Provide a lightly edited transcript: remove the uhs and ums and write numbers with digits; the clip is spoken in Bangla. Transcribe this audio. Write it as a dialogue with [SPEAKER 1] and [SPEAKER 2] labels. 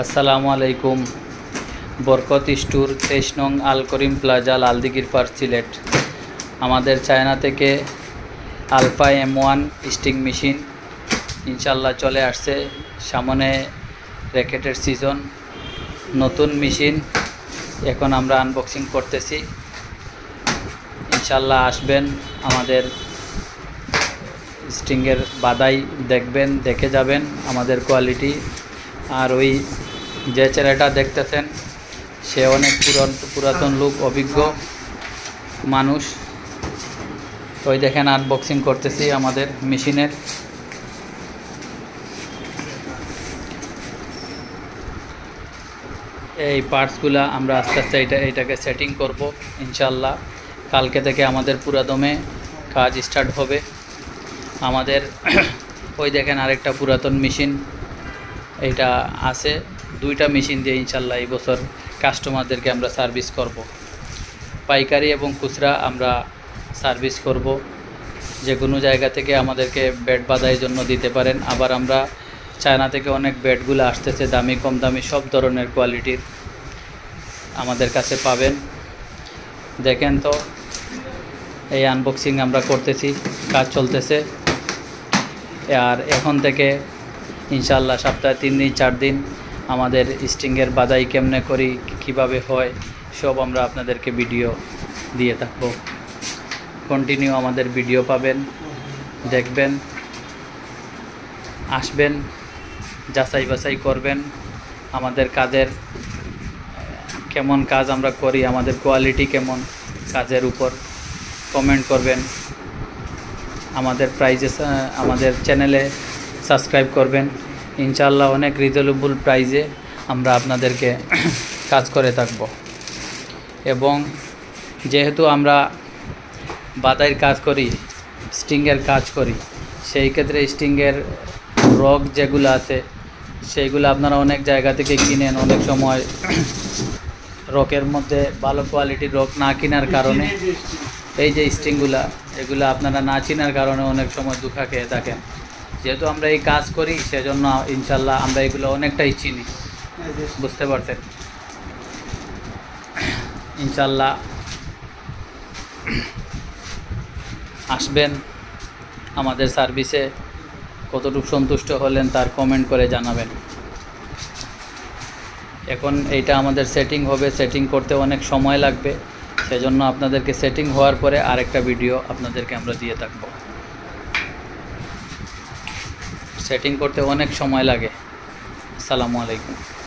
[SPEAKER 1] আসসালামু আলাইকুম। বরকত স্টোর 23 নং আল করিম প্লাজা লালদিঘির পার সিলেট। আমাদের চায়না থেকে আলফা M1 স্টিং মেশিন ইনশাল্লাহ চলে আসছে। সামনে র্যাকেটের সিজন, নতুন মেশিন এখন আমরা আনবক্সিং করতেছি। ইনশাল্লাহ আসবেন, আমাদের স্টিংয়ের বাদাই দেখবেন, দেখে যাবেন আমাদের কোয়ালিটি। আর ওই যে ছেলেটা দেখতেছেন সে অনেক পুরাতন লোক, অভিজ্ঞ মানুষ। ওই দেখেন আনবক্সিং করতেছি আমাদের মেশিনের। এই পার্টসগুলা আমরা আস্তে আস্তে এইটাকে সেটিং করব ইনশাল্লাহ। কালকে থেকে আমাদের পুরাদমে কাজ স্টার্ট হবে। আমাদের ওই দেখেন আরেকটা পুরাতন মেশিন, এইটা আছে। দুইটা মেশিন দিয়ে ইনশাল্লাহ এই বছর কাস্টমারদেরকে আমরা সার্ভিস করব। পাইকারি এবং খুচরা আমরা সার্ভিস করব। যে কোনো জায়গা থেকে আমাদেরকে বেড বাঁধাইয়ের জন্য দিতে পারেন। আবার আমরা চায়না থেকে অনেক বেডগুলো আসতেছে, দামি কম দামি সব ধরনের কোয়ালিটির আমাদের কাছে পাবেন। দেখেন তো, এই আনবক্সিং আমরা করতেছি, কাজ চলতেছে। আর এখন থেকে ইনশাল্লাহ সপ্তাহে 3 দিন 4 দিন আমাদের স্টিংয়ের বাদাই কেমনে করি, কিভাবে হয়, সব আমরা আপনাদেরকে ভিডিও দিয়ে থাকব। কন্টিনিউ আমাদের ভিডিও পাবেন, দেখবেন, আসবেন, যাচাই বাছাই করবেন আমাদের কাজের কেমন কাজ আমরা করি, আমাদের কোয়ালিটি কেমন, কাজের উপর কমেন্ট করবেন। আমাদের আমাদের চ্যানেলে সাবস্ক্রাইব করবেন। ইনশাআল্লাহ অনেক রিজনেবল প্রাইজে আমরা আপনাদেরকে কাজ করে থাকব। এবং যেহেতু আমরা বাদাইয়ের কাজ করি, স্টিংয়ের কাজ করি, সেই ক্ষেত্রে স্টিংয়ের রগ যেগুলো আছে সেইগুলো আপনারা অনেক জায়গা থেকে কিনেন। অনেক সময় রকের মধ্যে ভালো কোয়ালিটির রক না কেনার কারণে এই যে স্টিংগুলা, এগুলো আপনারা না চেনার কারণে অনেক সময় ধোঁকা খেয়ে থাকেন। যেহেতু আমরা এই কাজ করি সেজন্য ইনশাল্লাহ আমরা এগুলো অনেকটাই চিনি, বুঝতে পারছেন। ইনশাল্লাহ আসবেন, আমাদের সার্ভিসে কতটুকু সন্তুষ্ট হলেন তার কমেন্ট করে জানাবেন। এখন এইটা আমাদের সেটিং হবে, সেটিং করতে অনেক সময় লাগবে, সেজন্য আপনাদেরকে সেটিং হওয়ার পরে আরেকটা ভিডিও আপনাদেরকে আমরা দিয়ে থাকব। সেটিং করতে অনেক সময় লাগে। আসসালামু আলাইকুম।